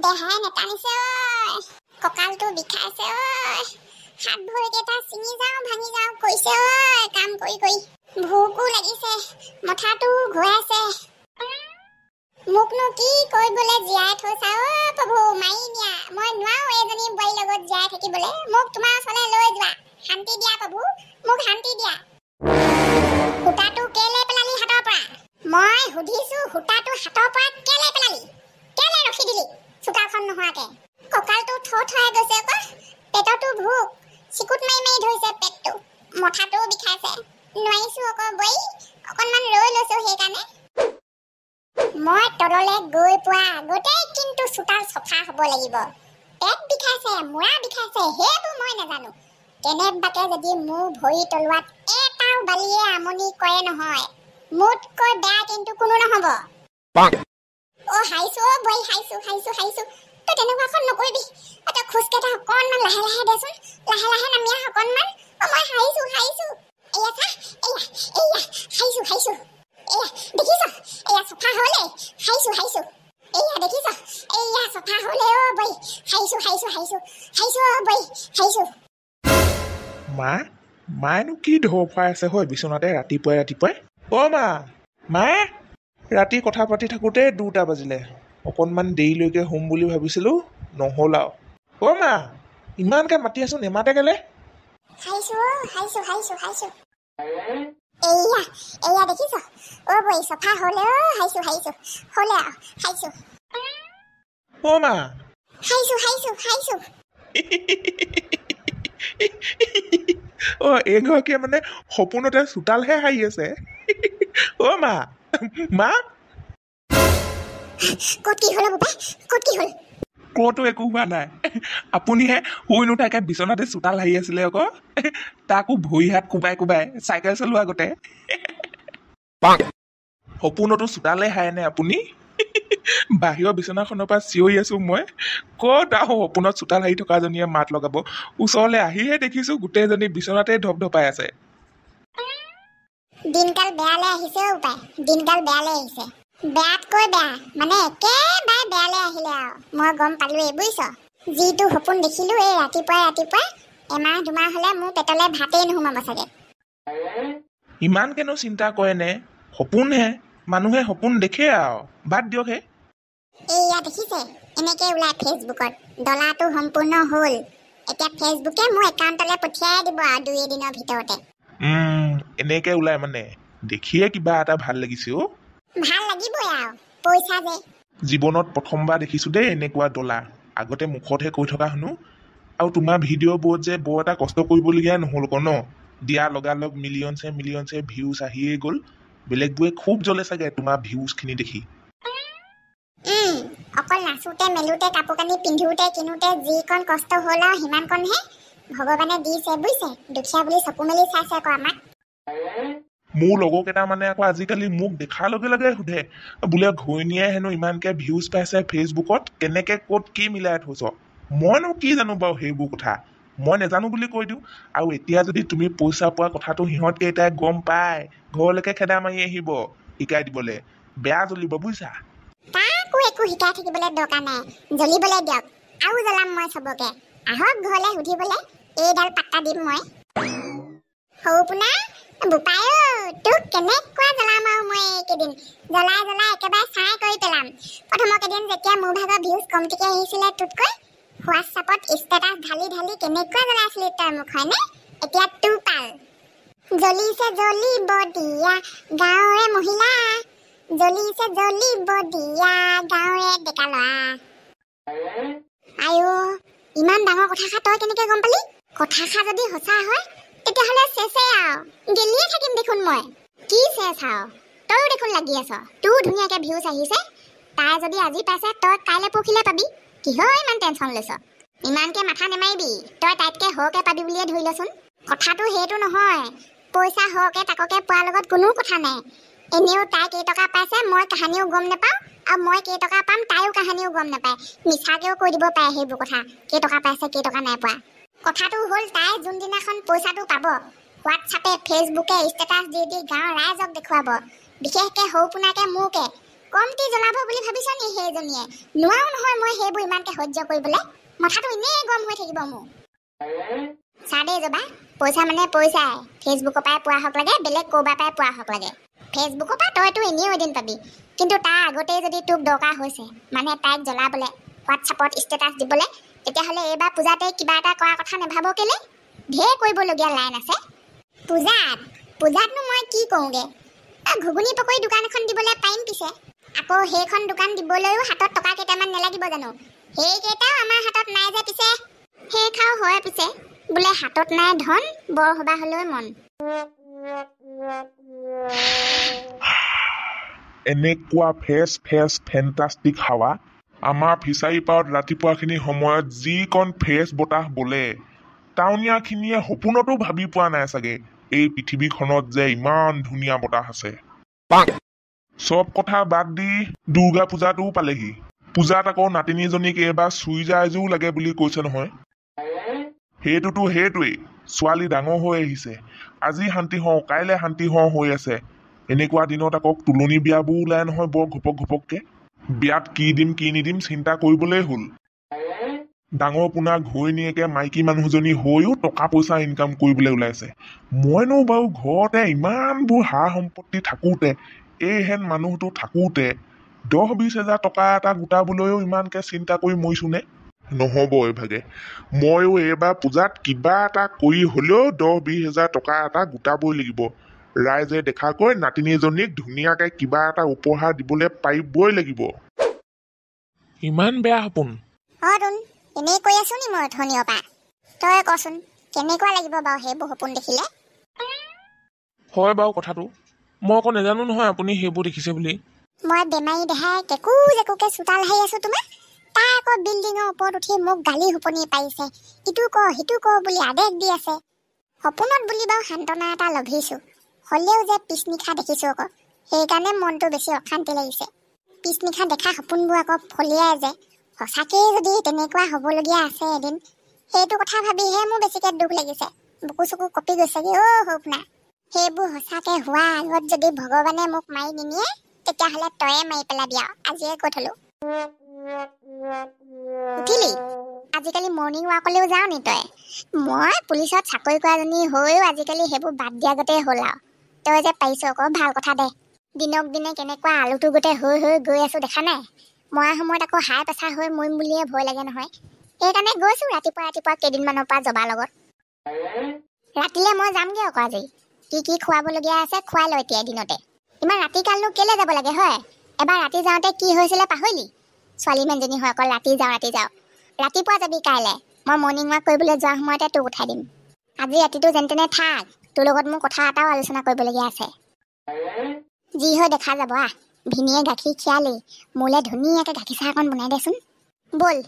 দেহাই নেটানিছে ঐ কঁকালটো বিষাইছে ঐ হাত ভৰিকেইটা ছিঙি যাওঁ ভাঙি যাওঁ কৈছে ঐ কাম কৰি কৰি ভোকো লাগিছে মথাটো ঘূৰাইছে মোকনো কি কৰিবলৈ জীয়াই থৈছা ঐ প্ৰভু মাৰি নিয়া মই নোৱাৰো এজনী বোৱাৰীৰ লগত জীয়াই থাকিবলৈ মোক তোমাৰ ওচৰলৈ লৈ যোৱা শান্তি দিয়া প্ৰভু মোক শান্তি দিয়া সূতাটো কেলে পেলালি হাতৰ পৰা মই সুধিছো সূতাটো হাতৰ পৰা কেলে পেলালি কেলে ৰখি দিলি চোতালখন নোহোৱাকে কঁকালটো থৈ গৈছে আকৌ পেটতো ভোক চিকুট মাৰি মাৰি ধৰিছে পেটটো মথাটোও বিষাইছে নোৱাৰিছো আকৌ বৈ অকণমান ৰৈ লৈছো সেইকাৰণে মই তললৈ গৈ পোৱা আগতে কিন্তু চোতাল চফা হ'ব লাগিব পেট বিষাইছে মূৰা বিষাইছে সেইবোৰ মই নাজানো কেনেবাকে যদি মোৰ ভৰি তলুৱাত এটাও বালিয়ে আমনি কৰে নহয় মোতকৈ বেয়া কিন্তু কোনো নহ'ব হাইছো বৈ হাইছো তই তেনেকুৱাখন নকৰিবি তই খোজকেইটা অকণমান লাহে লাহে দেচোন লাহে লাহে নামি আহ অকণমান মই হাইছো এয়া হাইছো এয়া দেখিছ এয়া চফা হ'লে হাইছো এয়া দেখিছ এয়া চফা হ'লে বৈ হাইছো বৈ হাইছো মায়েনো কি ঢৌ খুৱাই আছে হয় বিচনাতে ৰাতিপুৱাই মায়ে ৰাতি কথা পাতি থাকোঁতে 2টা বাজিলে অকণমান দেৰিলৈকে শুম বুলি ভাবিছিলোঁ নহ'ল আৰু মা ইমানকৈ মাতি আছো নেমাতে কেলে হাইছো এয়া দেখিছ বৈ চফা হ'লে হাইছো হ'লে হাইছো মা হাইছো এগৰাকীয়ে মানে সপোনতে চোতালহে হাঁহি আছে মা ক'ত কি হ'ল ক'তো একো হোৱা নাই আপুনিহে শুই নুঠাকে বিচনাতে চোতাল হাঁহি আছিলে আকৌ তাকো ভৰি হাত কোবাই চাইকেল চলোৱা আগতে সপোনতো চোতালে হাঁহেনে আপুনি বাহিৰৰ বিচনাখনৰ পৰা চিঞৰি আছো মই ক'ত আহোঁ সপোনত চোতাল হাঁহি থকাজনীয়ে মাত লগাব ওচৰলৈ আহিহে দেখিছো গোটেইজনী বিচনাতে ধপধপাই আছে দিনকাল বেয়ালৈ আহিছে বেয়াতকৈ বেয়া মানে একেবাৰে বেয়ালৈ আহিলে আৰু মই গম পালোৱেই বুজিছ যিটো সপোন দেখিলো এই ৰাতিপুৱাই এমাহ দুমাহ হ'লে মোৰ পেটলৈ ভাতেই নোসোমাব চাগে ইমানকেনো চিন্তা কৰেনে সপোনহে মানুহে সপোন দেখে আৰু বাদ দিয়কহে এয়া দেখিছে এনেকে ওলাই ফেচবুকত ডলাৰটো সম্পূৰ্ণ হ'ল এতিয়া ফেচবুকে মোৰ একাউণ্টলৈ পঠিয়াই দিব আৰু 2 দিনৰ ভিতৰতে এনেকে ওলাই মানে দেখিয়ে কিবা এটা ভাল লাগিছে ভাল লাগিবই আৰু পইচা যে জীৱনত প্ৰথমবাৰ দেখিছো দেই এনেকুৱা ডলাৰ আগতে মুখতহে কৈ থকা শুনো আৰু তোমাৰ ভিডিঅ'বোৰত যে বৰ এটা কষ্ট কৰিবলগীয়া নহ'ল ন দিয়া লগালগ মিলিয়নছে ভিউজ আহিয়ে গ'ল বেলেগবোৰে খুব জ্বলে চাগে তোমাৰ ভিউজখিনি দেখি অকল নাচোতে মেলোতে কাপোৰ কানি পিন্ধোতে কিনোতে যিকণ কষ্ট হ'ল আৰু সিমানকণহে ভগৱানে দিছে বুজিছে দুখীয়া বুলি চকু মেলি চাইছে আকৌ আমাক মোৰ লগৰ কেইটা মানে আকৌ আজিকালি মোক দেখাৰ লগে লগে সোধে বোলে ঘৈণীয়ে হেনো ইমানকে ভিউজ পাইছে ফেচবুকত কেনেকে ক'ত কি মিলাই থৈছ মইনো কি জানো বাৰু সেইবোৰ কথা মই নাজানো বুলি কৈ দিওঁ আৰু এতিয়া যদি তুমি পইচা পোৱা কথাটো সিহঁতকেইটাই গম পাই ঘৰলৈকে খেদা মাৰি আহিব শিকাই দিবলৈ বেয়া জ্বলিব বুজিছা তাকো একো শিকাই থাকিবলৈ দৰকাৰ নাই জ্বলিবলৈ দিয়ক আৰু জ্বলাম মই চবকে আহক ঘৰলৈ সুধিবলৈ এইডাল পাত্তা দিম মই সৌপোনা বোপাই তোক কেনেকুৱা জ্বলাম আৰু মই এইকেইদিন জ্বলাই একেবাৰে চাই কৰি পেলাম প্ৰথমৰ কেইদিন যেতিয়া মোৰ ভাগৰ ভিউজ কমটিকে আহিছিলে তোতকৈ হোৱাটছআপত ষ্টেটাছ ঢালি কেনেকুৱা জ্বলাইছিলি তই মোক হয়নে এতিয়া তোৰ পাল জ্বলিছে জ্বলিব দিয়া গাঁৱৰে মহিলা জ্বলিছে জ্বলিব দিয়া গাঁৱৰে ডেকা ল'ৰা আইও ইমান ডাঙৰ কথাষাৰ তই কেনেকে গম পালি কথাষাৰ যদি সঁচা হয় তেতিয়াহ'লে চেছে আৰু গেলিয়ে থাকিম দেখোন মই কি চেছ আৰু তইও দেখোন লাগি আছ তোৰ ধুনীয়াকে ভিউজ আহিছে তাই যদি আজি পাইছে তই কাইলৈ পৰহিলৈ পাবি কিহৰ ইমান টেনশ্যন লৈছ ইমানকে মাথা নেমাৰিবি তই তাইতকে সৰহকে পাবি বুলিয়ে ধৰি লচোন কথাটো সেইটো নহয় পইচা সৰহকে তাককে পোৱাৰ লগত কোনো কথা নাই এনেও তাই কেইটকা পাইছে মই কাহানিও গম নাপাওঁ আৰু মই কেইটকা পাম তাইও কাহানিও গম নাপায় মিছাকেও কৈ দিব পাৰে সেইবোৰ কথা কেইটকা পাইছে কেইটকা নাই পোৱা কথাটো হ'ল তাই যোনদিনাখন পইচাটো পাব হোৱাটছআপে ফেচবুকে ষ্টেটাছ দি গাঁৱৰ ৰাইজক দেখুৱাব বিশেষকৈ সৌপোনাকে মোকে কমটি জ্বলাব বুলি ভাবিছ নি সেইজনীয়ে নোৱাৰো নহয় মই সেইবোৰ ইমানকে সহ্য কৰিবলৈ মাথাটো এনেই গৰম হৈ থাকিব মোৰ চাদে জবা পইচা মানে পইচাই ফেচবুকৰ পৰাই পোৱা হওক লাগে বেলেগ ক'ৰবাৰ পৰাই পোৱা হওক লাগে ফেচবুকৰ পৰা তইতো এনেও এদিন পাবি কিন্তু তাৰ আগতেই যদি তোক দৰকাৰ হৈছে মানে তাইক জ্বলাবলৈ হোৱাটছআপত ষ্টেটাছ দিবলৈ তেতিয়াহ'লে এইবাৰ পূজাতে কিবা এটা কৰাৰ কথা নাভাব কেলে ঢেৰ কৰিবলগীয়া লাইন আছে পূজাতনো মই কি কৰোঁগৈ ঘুগুনি পকৰি দোকান এখন দিবলৈ পাৰিম পিছে আকৌ সেইখন দোকান দিবলৈও হাতত টকা কেইটামান নেলাগিব জানো সেইকেইটাও আমাৰ হাতত নাই যে পিছে সেই খাও হয় পিছে বোলে হাতত নাই ধন বৰ সবাহ হ'লেও মন এনেকুৱা ফ্ৰেছ ফেণ্টাষ্টিক হাৱা আমাৰ ফিচাৰী পাৰত ৰাতিপুৱাখিনি সময়ত যিকণ ফ্ৰেছ বতাহ বলে টাউনীয়াখিনিয়ে সপোনতো ভাবি পোৱা নাই চাগে এই পৃথিৱীখনত যে ইমান ধুনীয়া বতাহ আছে চব কথা বাদ দি দুৰ্গা পূজাটোও পালেহি পূজাত আকৌ নাতিনীজনীক এইবাৰ চুইজাৰ এযোৰ লাগে বুলি কৈছে নহয় সেইটোৱেই ছোৱালী ডাঙৰ হৈ আহিছে আজি শান্তি হওঁ কাইলৈ শান্তি হওঁ হৈ আছে এনেকুৱা দিনত আকৌ তুলনি বিয়াবোৰ ওলাই নহয় বৰ ঘপককে বিয়াত কি দিম কি নিদিম চিন্তা কৰিবলৈ হ'ল ডাঙৰ পোনা ঘৈণীয়েকে মাইকী মানুহজনী হৈও টকা পইচা ইনকাম কৰিবলৈ ওলাইছে মইনো বাৰু ঘৰতে ইমানবোৰ সা সম্পত্তি থাকোঁতে এইহেন মানুহটো থাকোঁতে 10-20 হাজাৰ টকা এটা গোটাবলৈও ইমানকে চিন্তা কৰি মৰিছোনে নহ'ব এইভাগে ময়ো এইবাৰ পূজাত কিবা এটা কৰি হ'লেও 10-20 হাজাৰ টকা এটা গোটাবই লাগিব ৰাইজে দেখাকৈ নাতিনীজনীক ধুনীয়াকে কিবা এটা উপহাৰ দিবলৈ পাৰিবই লাগিব ইমান বেয়া সপোন তোন এনেই কৈ আছো নি মই ধনীয় পা তই কচোন কেনেকুৱা লাগিব বাৰু সেইবোৰ সপোন দেখিলে হয় বাৰু কথাটো মই আকৌ নাজানো নহয় আপুনি সেইবোৰ দেখিছে বুলি মই বেমাৰী দেহাই কেকু জেকুকে চোতাল হাৰি আছো তোমাক তাই আকৌ বিল্ডিঙৰ ওপৰত উঠি মোক গালি শুপনি পাৰিছে ইটো ক সিটো ক বুলি আদেশ দি আছে সপোনত বুলি বাৰু সান্তনা এটা লভিছো হ'লেও যে পিছনিশা দেখিছো আকৌ সেইকাৰণে মনটো বেছি অশান্তি লাগিছে পিছনিশা দেখা সপোনবোৰ আকৌ ফলিয়াই যে সঁচাকেই যদি তেনেকুৱা হ'বলগীয়া আছে এদিন সেইটো কথা ভাবিহে মোৰ বেছিকৈ দুখ লাগিছে বুকু চকু কপি গৈছেগৈ সপনা সেইবোৰ সঁচাকৈ হোৱা আগত যদি ভগৱানে মোক মাৰি নিনিয়ে তেতিয়াহ'লে তয়ে মাৰি পেলাবি আৰু আজিয়ে কৈ থলো উঠিলি আজিকালি মৰ্ণিং ৱাকলৈও যাওঁ নি তই মই পুলিচত চাকৰি কৰাজনী হৈও আজিকালি সেইবোৰ বাদ দিয়া গতেই হ'ল আৰু তই যে পাৰিছ আকৌ ভাল কথা দে দিনক দিনে কেনেকুৱা আলুটো গোটেই হৈ গৈ আছো দেখা নাই মৰা সময়ত আকৌ হাই প্ৰেছাৰ হৈ মৰিম বুলিয়ে ভয় লাগে নহয় সেইকাৰণে গৈছো ৰাতিপুৱা কেইদিনমানৰ পৰা জবাৰ লগত ৰাতিলৈ মই যামগৈ আকৌ আজি কি খুৱাবলগীয়া আছে খুৱাই ল এতিয়া এদিনতে ইমান ৰাতিকালনো কেলে যাব লাগে হয় এবাৰ ৰাতি যাওঁতে কি হৈছিলে পাহৰিলি ছোৱালী মানুহজনী হয় অকল ৰাতি যাওঁ ৰাতিপুৱা যাবি কাইলৈ মই মৰ্ণিং ৱাক কৰিবলৈ যোৱাৰ সময়তে তোক উঠাই দিম আজি ৰাতিটো যেন তেনে থাক তোৰ লগত মোৰ কথা এটাও আলোচনা কৰিবলগীয়া আছে যি হয় দেখা যাব ভিনীয়ে গাখীৰ খীৰালেই মোলৈ ধুনীয়াকৈ গাখীৰ চাহ অকণ বনাই দেচোন ব'ল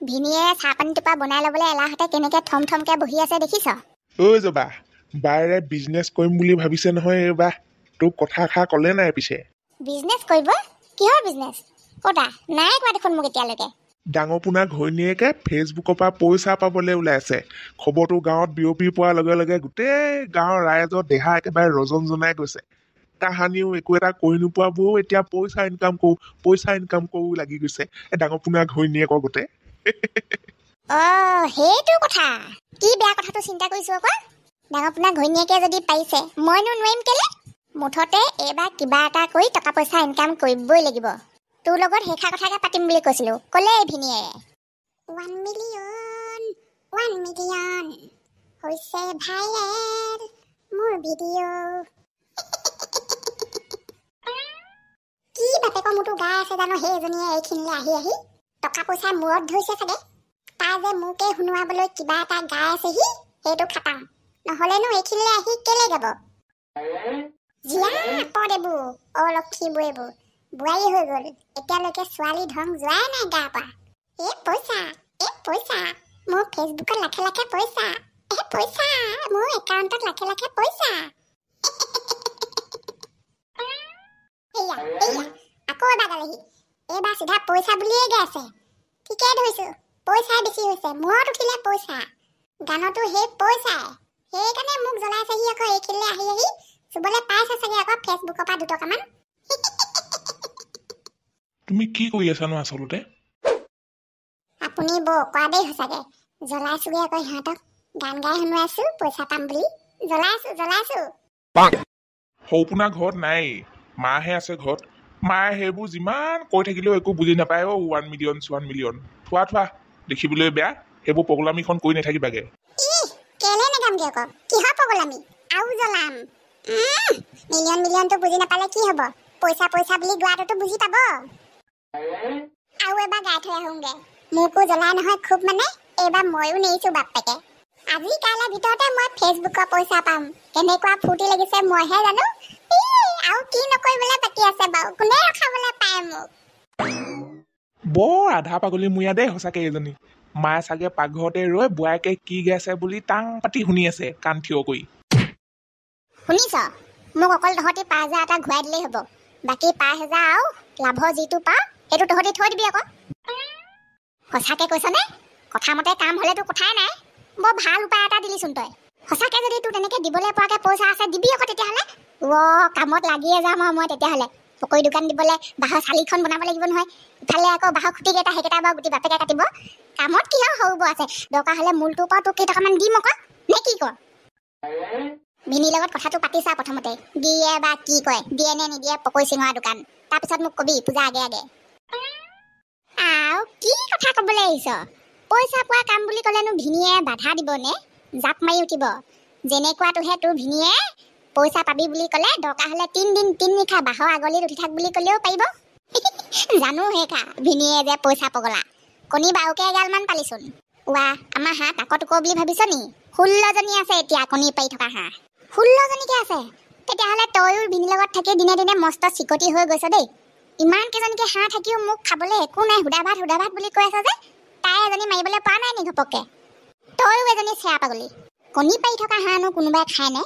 ভিনীয়ে চাহপানী টোপা বনাই ল'বলৈ এলাহতে কেনেকৈ থমকে বহি আছে দেখিছ ঐ জবা বাইৰে বিজনেছ কৰিম বুলি ভাবিছে নহয় এইবাৰ তোক কথা এষাৰ ক'লে নাই পিছে বিজনেছ কৰিব কিহৰ বিজনেছ ক'তা নাই কোৱা দেখোন মোক এতিয়ালৈকে ডাঙৰ পোনা ঘৈণীয়েকে ফেচবুকৰ পৰা পইচা পাবলৈ ওলাইছে খবৰটো গাঁৱত বিয়পি পোৱাৰ লগে লগে গোটেই গাঁৱৰ ৰাইজৰ দেহা একেবাৰে ৰজনজনাই গৈছে কাহানিও একো এটা কৰি নোপোৱাবোৰো এতিয়া পইচা ইনকাম কৰো লাগি গৈছে ডাঙৰ পোনা ঘৈণীয়েকৰ গোটেই সেইটো কথা কি বেয়া কথাটো চিন্তা কৰিছো আকৌ ডাঙৰ পোনা ঘৈণীয়েকে যদি পাৰিছে মইনো নোৱাৰিম কেলে মুঠতে এইবাৰ কিবা এটা কৰি টকা পইচা ইনকাম কৰিবই লাগিব তোৰ লগত সেইষাৰ কথাকে পাতিম বুলি কৈছিলো ক'লে ভিনীয়ে 1 মিলিয়ন হৈছে ভাইৰেল মোৰ ভিডিঅ' কি বাপেকৰ মোৰতো গাই আছে জানো সেইজনীয়ে এইখিনিলৈ আহি টকা পইচা মূৰত ধৰিছে চাগে তাই যে মোকে শুনোৱাবলৈ কিবা এটা গাই আছেহি সেইটো খাটাং নহ'লেনো এইখিনিলৈ আহি কেলে যাব জিয়া পদ এইবোৰ লক্ষীবোৰ এইবোৰ বোৱাৰী হৈ গ'ল এতিয়ালৈকে ছোৱালী ধং যোৱাই নাই গা পা পইচা মোৰ ফেচবুকত লাখে পইচা মোৰ একাউণ্টত লাখে পইচা এয়া আকৌ এবাৰ গালেহি এইবাৰ চিধা পইচা বুলিয়ে গাইছে ঠিকেই ধৰিছো পইচাই বেছি হৈছে মূৰত উঠিলে পইচা গানতো সেই পইচাই সেইকাৰণে মোক জ্বলাইছেহি আকৌ এইখিনিলৈ আহি চুবলৈ পাইছে চাগে আকৌ ফেচবুকৰ পৰা 2 টকামান তুমি কি কৰি আছানো আচলতে? আপুনি বৰ অকৰা দেই সঁচাকে। জ্বলাইছোগে আকৌ সিহঁতক গান গাই শুনোৱাইছো পইচা পাম বুলি। জ্বলাইছো। সৌপোনা ঘৰত নাই, মাহে আছে ঘৰত। মায়ে সেইবোৰ যিমান কৈ থাকিলেও একো বুজি নাপায়। 1 মিলিয়ন 1 মিলিয়ন থোৱা দেখিবলৈ বেয়া। সেইবোৰ পগলামিখন কৰি নাথাকিবাগে। কেলে নেগামগে আকৌ, কিহৰ পগলামি? আৰু জ্বলাম। মিলিয়নটো বুজি নাপালে কি হব? পইচা বুলি গোৱাটোতো বুজি পাব। আৰু এবাৰ গাই থৈ আহোঁগে। মোকো জ্বলাই নহয় খুব মানে। এইবাৰ ময়ো নেৰিছো বাপেকে। আজি কাইলৈ ভিতৰতে মই ফেচবুকৰ পইচা পাম। কেনেকুৱা ফূৰ্তি লাগিছে মইহে জানো। আৰু কি নকৰিবলৈ বাকী আছে বাৰু? কোনে ৰখাবলৈ পায় মোক? বৰ আধা পাগলী মুয়া দেই সঁচাকে এইজনী। মায়ে চাগে পাকঘৰতে ৰৈ বোৱায়েকে কি গাইছে বুলি টাং পাতি শুনি আছে কাণ থিয় কৰি। শুনিছ? মোক অকল তহঁতি 5,000 এটা ঘূৰাই দিলেই হ'ব। বাকী 5,000 আৰু লাভৰ যিটো পাওঁ সেইটো তহঁতি থৈ দিবি আকৌ। সঁচাকে কৈছনে? কথা মতে কাম হলেতো কথাই নাই। বৰ ভাল উপায় এটা দিলিচোন তই। সঁচাকে যদি তোৰ তেনেকে দিবলৈ পৰাকে পইচা আছে দিবি আকৌ তেতিয়াহ'লে। কামত লাগিয়ে যাম আৰু মই তেতিয়াহ'লে। পকৰি দোকান দিবলৈ বাঁহৰ চালিখন বনাব লাগিব নহয়। ইফালে আকৌ বাঁহৰ খুঁটিকেইটা সেইকেইটা বাৰু গুটি বাপেকে কাটিব। কামত কি আৰু সৰুব আছে। দৰকাৰ হ'লে মূলটোৰ পৰা তোক কেইটকামান দিম আকৌ, নে কি কৰ? ভিনীৰ লগত কথাটো পাতিছা প্ৰথমতে। দিয়ে বা কি কয়, দিয়ে নে নিদিয়ে পকৰি চিঙৰা দোকান। তাৰপিছত মোক কবি পূজা আগে। কি কথা কবলৈ আহিছ? পইচা পোৱা কাম বুলি ক'লেনো ভিনীয়ে বাধা দিবনে? জাপ মাৰি উঠিব। যেনেকুৱাটোহে তোৰ ভিনীয়ে পইচা পাবি বুলি ক'লে দৰকাৰ হ'লে 3 দিন 3 নিশা বাঁহৰ আগলিত উঠি থাক বুলি ক'লেও পাৰিব। জানো সেইকা ভিনীয়ে যে পইচা পগলা। কণী বাৰুকে এগালমান পালিচোন। আমাৰ হাঁহ তাকতোক বুলি ভাবিছ নি? 16জনী আছে এতিয়া কণী পাৰি থকা হাঁহ। 16জনীকে আছে। তেতিয়াহ'লে তয়ো ভিনীৰ লগত থাকি দিনে দিনে মস্ত চিকটি হৈ গৈছ দেই। ইমান কেইজনীকে হাঁহ থাকিও মোক খাবলৈ একো নাই, সুদা ভাত বুলি কৈ আছ যে। তাই এজনী মাৰিবলৈ পৰা নাই নি ঘপককে? তয়ো এজনী চেয়া পাগলী। কণী পাৰি থকা হাঁহনো কোনোবাই খায়নে?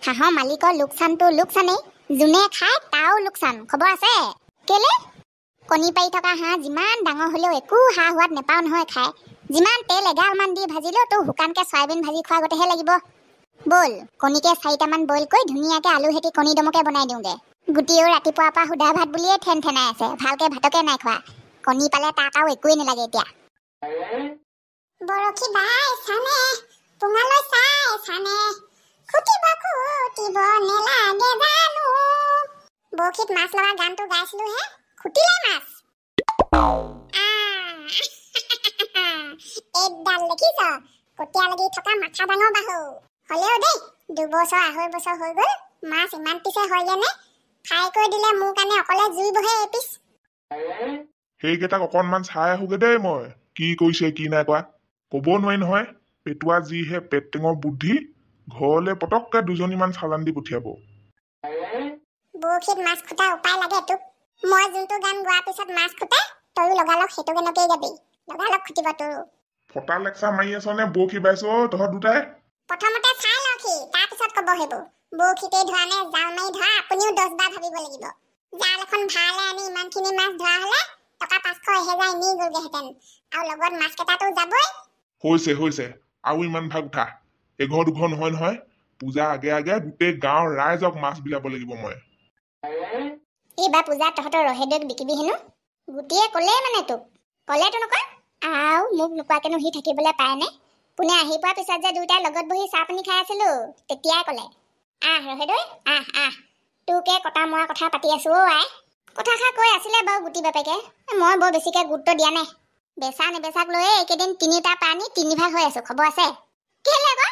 হাঁহৰ মালিকৰ লোকচানটো লোকচানেই। যোনে খায় তাও লোকচান। খবৰ আছে? কেলে? কণী পাৰি থকা হাঁহ যিমান ডাঙৰ হ'লেও একো সোৱাদ নেপাও নহয় খাই। যিমান তেল এগালমান দি ভাজিলেও তোৰ শুকানকে চয়াবিন ভাজি খোৱা গতেহে লাগিব। ব'ল কণীকে 4টামান বইল কৰি ধুনীয়াকে আলু হেতি কণী দমকে বনাই দিওঁগে। গুটিও ৰাতিপুৱাৰ পৰা সুদা ভাত বুলিয়ে ঠেন-ঠেনাই আছে। ভালকে ভাতকে নাই খোৱা। কণী পালে তাক আৰু একোৱেই নালাগে এতিয়া। বৰশী বাই চানে, পুঙালৈ চাই চানে, খুটিব নেলাগে জানো। বৰশীত মাছ লগা গানটো গাইছিলো হে, খুটিলে মাছ। এইডাল দেখিছ? কটীয়া লাগি থকা মাথা ডাঙৰ বাহু। হ'লেও দেই 2 বছৰ 2.5 বছৰ হৈ গ'ল। মাছ ইমান পিছে হয়গেনে? খাই কৈ দিলে মোৰ কাৰণে অকলে জুই বহে এপিচ। সেইকেইটাক অকণমান চাই আহোগে দেই মই। কি কৈছে কি নাই কোৱা ক'ব নোৱাৰি নহয়। পেটুৱা যিহে পেটটেঙৰ বুদ্ধি, ঘৰলে পটককে 2জনীমান চালান দি পঠিয়াব। বৰশীত মাছ খুটা উপায় লাগে তোক। মই যোনটো গান গোৱাৰ পিছত মাছ খুটে তয়ো লগালগ সেইটো গানকেই গাবি। লগালগ খুটিব তোৰো। ফটা লেকচা মাৰি আছ নে বৰশী বাইছ তহঁত দুটাই? প্ৰথমতে চাই লওঁকি, তাৰপিছত ক'ব সেইবোৰ। বৰশীতেই ধৰা নে জাল মাৰি ধৰা আপুনিও 10 বাৰ ভাবিব লাগিব। জাল এখন ভাড়ালৈ আনি ইমানখিনি মাছ ধৰা হ'লে টকা 500 1000 এনেই গ'লগেহেঁতেন। আৰু লগত মাছ কেইটাতো যাবই। হৈছে আৰু ইমান ভাগ উঠা। এঘৰ দুঘৰ নহয়। পূজা আগে গোটেই গাঁৱৰ ৰাইজক মাছ বিলাব লাগিব মই। এইবাৰ পূজাত তহঁতৰ ৰহেদক বিকিবি হেনো। গোটিয়ে ক'লে মানে তোক। ক'লেতো নকয়। মোক নোকোৱাকেনো সি থাকিবলৈ পায়নে? পোনে আহি পোৱাৰ পিছত যে দুয়োটাই লগত বহি চাহ পানী খাই আছিলো তেতিয়াই ক'লে, ৰহেদৈ আহ। তোকে কটা মৰা কথা পাতি আছো আই। কথাষাৰ কৈ আছিলে বাৰু গুটি বাপেকে। মই বৰ বেছিকে গুৰুত্ব দিয়া নাই। বেচা নেবেচাক লৈয়ে এইকেইদিন 3টা প্ৰাণী 3 ভাগ হৈ আছো। খবৰ আছে? কেলে আকৌ?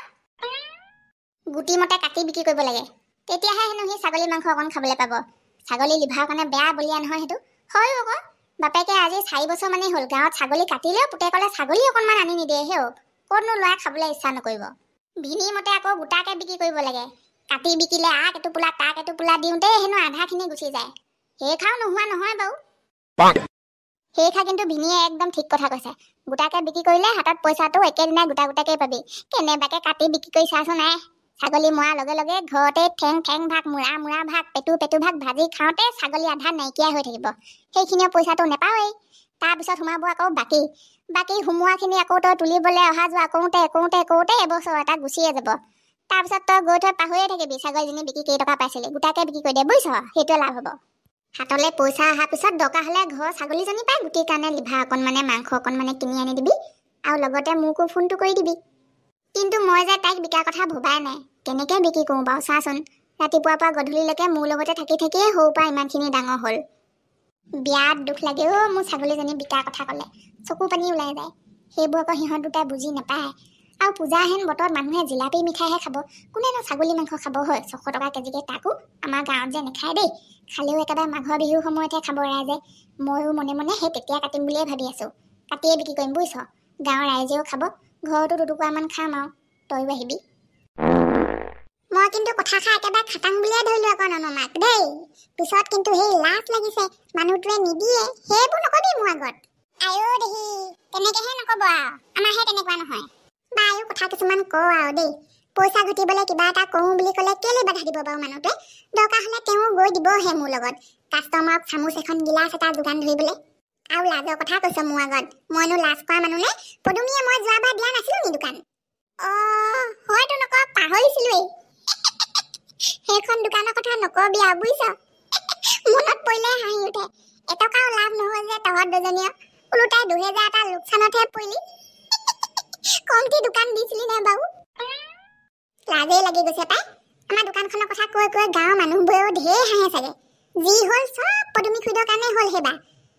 গুটি মতে কাটি বিক্ৰী কৰিব লাগে। তেতিয়াহে হেনো সি ছাগলী মাংস অকণ খাবলৈ পাব। ছাগলী লিভাৰৰ কাৰণে বেয়া বলিয়া নহয় সেইটো। হয় আকৌ। বাপেকে আজি 4 বছৰ মানেই হ'ল গাঁৱত ছাগলী কাটিলেও পুতেকলে ছাগলী অকণমান আনি নিদিয়ে হেও। ক'তনো ল'ৰাই খাবলৈ ইচ্ছা নকৰিব। ভিনীৰ মতে আকৌ গোটাকে বিক্ৰী কৰিব লাগে। কাটি বিকিলে আক এটোপোলা তাক এটোপোলা দিওঁতে হেনো আধাখিনি গুচি যায়। সেই খাও নোহোৱা নহয় বাৰু। সেই খা কিন্তু ভিনীয়ে একদম ঠিক কথা কৈছে। গোটাকে বিক্ৰী কৰিলে হাতত পইচাটো একেদিনাই গোটাকেই পাবি। কেনেবাকে কাটি বিক্ৰী কৰি চাচোন নাই। ছাগলী মৰাৰ লগে ঘৰতে ঠেং ভাগ মুৰা ভাগ পেটু ভাগ ভাজি খাওঁতে ছাগলী আধা নাইকিয়া হৈ থাকিব। সেইখিনিও পইচাটো নেপাৱেই। তাৰপিছত সোমাব আকৌ বাকী সোমোৱাখিনি আকৌ তই তুলিবলৈ অহা যোৱা কৰোঁতে এবছৰ এটা গুচিয়ে যাব। তাৰপিছত তই গৈ থৈ পাহৰিয়ে থাকিবি ছাগলীজনী বিক্ৰী কেই টকা পাইছিলি। গোটাকে বিক্ৰী কৰি দে বুজিছ? সেইটোৱে লাভ হ'ব। হাতলৈ পইচা অহাৰ পিছত দৰকাৰ হ'লে ঘৰৰ ছাগলীজনী পাই গুটিৰ কাৰণে লিভাৰ অকণমানে মাংস অকণমানে কিনি আনি দিবি আৰু লগতে মোকো ফোনটো কৰি দিবি। কিন্তু মই যে তাইক বিকাৰ কথা ভবাই নাই। কেনেকৈ বিক্ৰী কৰোঁ বাৰু চাচোন। ৰাতিপুৱাৰ পৰা গধূলিলৈকে মোৰ লগতে থাকি থাকিয়ে সৰুৰ পৰা ইমানখিনি ডাঙৰ হ'ল। বিয়াত দুখ লাগেও মোৰ ছাগলীজনী বিকাৰ কথা ক'লে চকু পানী ওলাই যায়। সেইবোৰ আকৌ সিহঁত দুটাই বুজি নাপায়। আৰু পূজা হেন বতৰত মানুহে জিলাপি মিঠাইহে খাব, কোনেনো ছাগলী মাংস খাব হয়? 600 টকা কেজিকৈ তাকো আমাৰ গাঁৱত যে নাখায় দেই। খালেও একেবাৰে মাঘৰ বিহুৰ সময়তহে খাব ৰাইজে। ময়ো মনে মনে সেই তেতিয়া কাটিম বুলিয়ে ভাবি আছোঁ। কাটিয়ে বিক্ৰী কৰিম বুজিছ। গাঁৱৰ ৰাইজেও খাব, ঘৰতো দুটুকুৰামান খাম আৰু তইও আহিবি। মই কিন্তু কথা খাই একেবাৰে খাটাং বুলিয়ে ধৰিলোঁ আকৌ ননমাক দেই। পিছত কিন্তু সেই লাজ লাগিছে, মানুহটোৱে নিদিয়ে। সেইবোৰ নকবি মোৰ আগত। আয়ো দেহি তেনেকৈহে নক'ব আৰু, আমাৰহে তেনেকুৱা নহয়। বায়ু কথা কিছুমান কওঁ আৰু দেই। পইচা ঘটিবলৈ কিবা এটা কৰোঁ বুলি ক'লে কেলৈ বাধা দিব বাৰু মানুহটোৱে? দৰকাৰ হ'লে তেওঁ গৈ দিবহে মোৰ লগত কাষ্টমাৰক চামুচ এখন গিলাচ এটা যোগান ধৰিবলৈ। আৰু লাজৰ কথা কৈছ মোৰ আগত? মইনো লাজ কৰা মানুহ নে? পদুমীয়ে মই যোৱাবাৰ দিয়া নাছিলোঁ নি দোকান? হয়তো নকওঁ, পাহৰিছিলোৱেই। সেইখন দোকানৰ কথা নকবি আৰু বুজিছ। মনত পৰিলে হাঁহি উঠে। এটকাও লাভ নহ'ল যে তহঁত দুজনীয়ে, ওলোটাই 2000 এটা লোকচানতহে পৰিলি। কমটি দোকান দিছিলি নে বাৰু? লাজেই লাগি গৈছে পাই। আমাৰ দোকানখনৰ কথা কৈ কৈ গাঁৱৰ মানুহবোৰেও ঢেৰ হাঁহে চাগে। যি হ'ল চব পদুমী খুইদৰ কাৰণে হ'ল। সেইবাৰ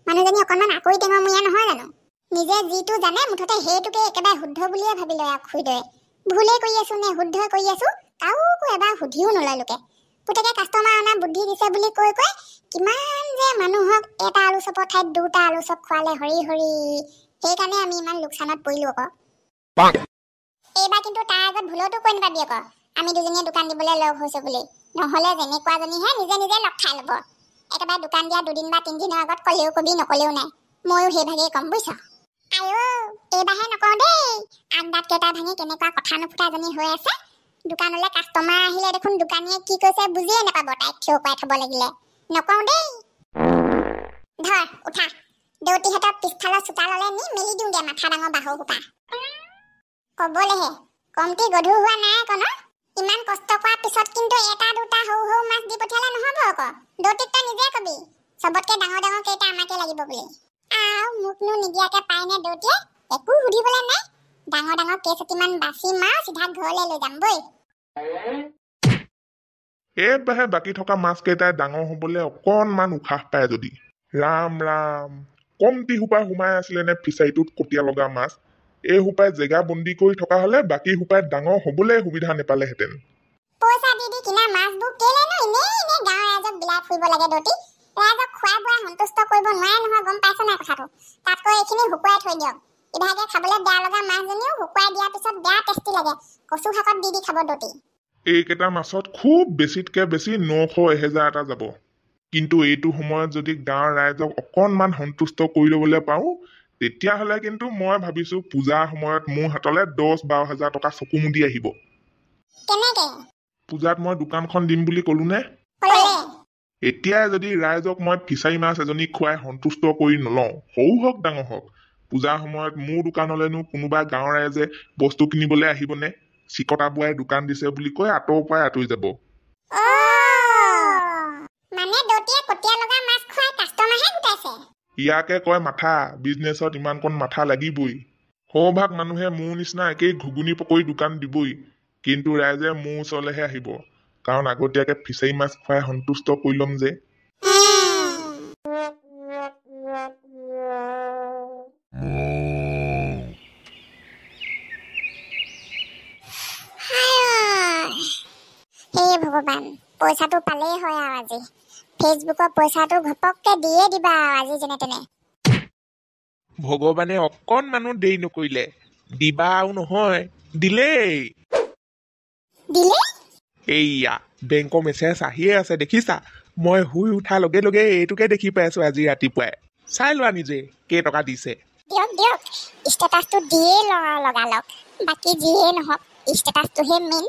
মানুহজনী অকণমান আকৈ টেঙৰমূৰীয়া নহয় জানো? নিজে যিটো জানে মুঠতে সেইটোকে একেবাৰে শুদ্ধ বুলিয়ে ভাবি লয় আৰু খুইদৰে। ভুলেই কৰি আছোঁ নে শুদ্ধ কৰি আছোঁ কাৰোকো এবাৰ সুধিও নলয় লোকে। পুতেকে কাষ্টমাৰ অনা বুদ্ধি দিছে বুলি কৈ কৈ কিমান যে মানুহক এটা আলু চপৰ ঠাইত 2টা আলু চপ খোৱালে হৰি হৰি। সেইকাৰণে আমি ইমান লোকচানত পৰিলোঁ আকৌ। এইবাৰ কিন্তু তাৰ আগত ভুলতো কৈ নাপাবি আকৌ আমি দুজনীয়ে দোকান দিবলৈ লগ হৈছোঁ বুলি। নহ'লে যেনেকুৱাজনীহে নিজে নিজে লগ খাই ল'ব। একেবাৰে দোকান দিয়া 2 দিন বা 3 দিনৰ আগত ক'লেও কবি নক'লেও নাই। ময়ো সেইভাগেই ক'ম বুজিছ। আয়ো এইবাৰহে নকওঁ দেই। আন্দাত কেইটা ভাঙি কেনেকুৱা কথা নুফুটাজনী হৈ আছে। দোকানলৈ কাষ্টমাৰ আহিলে দেখোন দোকানীয়ে কি কৈছে বুজিয়ে নাপাব। তাইক থিয় কৰাই থ'ব লাগিলে নকওঁ দেই। ধৰ উঠা, দেউতীহঁতৰ পিছফালৰ চোতাললৈ নি মেলি দিওঁগে মাথা ডাঙৰ বাহু সোপা। ক'বলেহে কমটি গধুৰ হোৱা নাই আকৌ ন? ইমান কষ্ট কৰাৰ পিছত কিন্তু 1-2টা সৰু সৰু মাছ দি পঠিয়ালে নহ'ব আকৌ। দেউতীক তই নিজে কবি চবতকৈ ডাঙৰ ডাঙৰ কেইটা আমাকে লাগিব বুলি। আৰু মোকনো নিদিয়াকৈ পায়নে দেউতীয়ে? একো সুধিবলৈ নাই। ডাঙৰ ডাঙৰ কেইচটিমান বাচিম আৰু চিধা ঘৰলৈ লৈ যাম বৈ। এইবাৰহে বাকী থকা মাছ কেইটাই ডাঙৰ হ'বলৈ অকণমান উশাহ পায় যদি। ৰাম ৰাম, কমটি সোপা সোমাই আছিলে নে ফিচাৰীটোত কটীয়া লগা মাছ? এই সোপাই জেগা বন্দী কৰি থকা হ'লে বাকী সোপাই ডাঙৰ হ'বলৈ সুবিধা নাপালেহেঁতেন। পইচা দি দি কিনা মাছবোৰ কেলেনো এনেই গাঁৱৰ ৰাইজক বিলাই ফুৰিব লাগে দেউতী? ৰাইজক খুৱাই বোৱাই সন্তুষ্ট কৰিব নোৱাৰে নহয়, গম পাইছ নাই কথাটো? তাতকৈ এইখিনি শুকুৱাই থৈ দিয়ক। ইভাগে খাবলৈ বেয়া লগা মাছজনীও শুকুৱাই দিয়াৰ পিছত বেয়া টেষ্টি লাগে। কচু শাকত দি দি খাব দেউতী। এইকেইটা মাছত খুব বেছিতকৈ বেছি 900-1000 এটা যাব। কিন্তু এইটো সময়ত যদি গাঁৱৰ ৰাইজক অকণমান সন্তুষ্ট কৰি ল'বলৈ পাৰোঁ তেতিয়াহ'লে কিন্তু মই ভাবিছোঁ পূজাৰ সময়ত মোৰ হাতলৈ 10-12 হাজাৰ টকা চকু মুদি আহিব। কেনেকে? পূজাত মই দোকানখন দিম বুলি ক'লো নে? এতিয়াই যদি ৰাইজক মই ফিচাৰী মাছ এজনী খুৱাই সন্তুষ্ট কৰি নলওঁ, সৰু হওক ডাঙৰ হওক, পূজাৰ সময়ত মোৰ দোকানলৈনো কোনোবা গাঁৱৰ ৰাইজে বস্তু কিনিবলৈ আহিবনে? চিকটা বোৱাই দোকান দিছে বুলি কৈ আঁতৰৰ পৰাই আঁতৰি যাব। মানে দেউতীয়ে কটীয়া লগা মাছ খুৱাই কাষ্টমাৰহে গোটাইছে। ইয়াকে কয় মাথা। বিজনেছত ইমানকণ মাথা লাগিবই। সৌভাগ মানুহে মোৰ নিচিনা একেই ঘুগুনি পকৰি দোকান দিবই, কিন্তু ৰাইজে মোৰ ওচৰলৈহে আহিব, কাৰণ আগতীয়াকে ফিচাৰী মাছ খুৱাই সন্তুষ্ট কৰি ল'ম যে। হে ভগৱান, পইচাটো পালেই হয় আৰু আজি। ফেচবুকৰ পইচাটো ঘপককে দিয়ে দিবা আজি যেনে তেনে। ভগৱানে অকণমানো দেৰি নকৰিলে, দিবা আৰু নহয়, দিলেই। এইয়া বেংকৰ মেছেজ আহিয়ে আছে দেখিছা? মই শুই উঠাৰ লগে লগে এইটোকে দেখি পাইছো আজি ৰাতিপুৱাই। চাই লোৱা নিজে কেইটকা দিছে। দিয়ক দিয়ক, ষ্টেটাছটো দিয়ে লগালগ। বাকী যিয়ে নহওক ষ্টেটাছটোহে মেইন।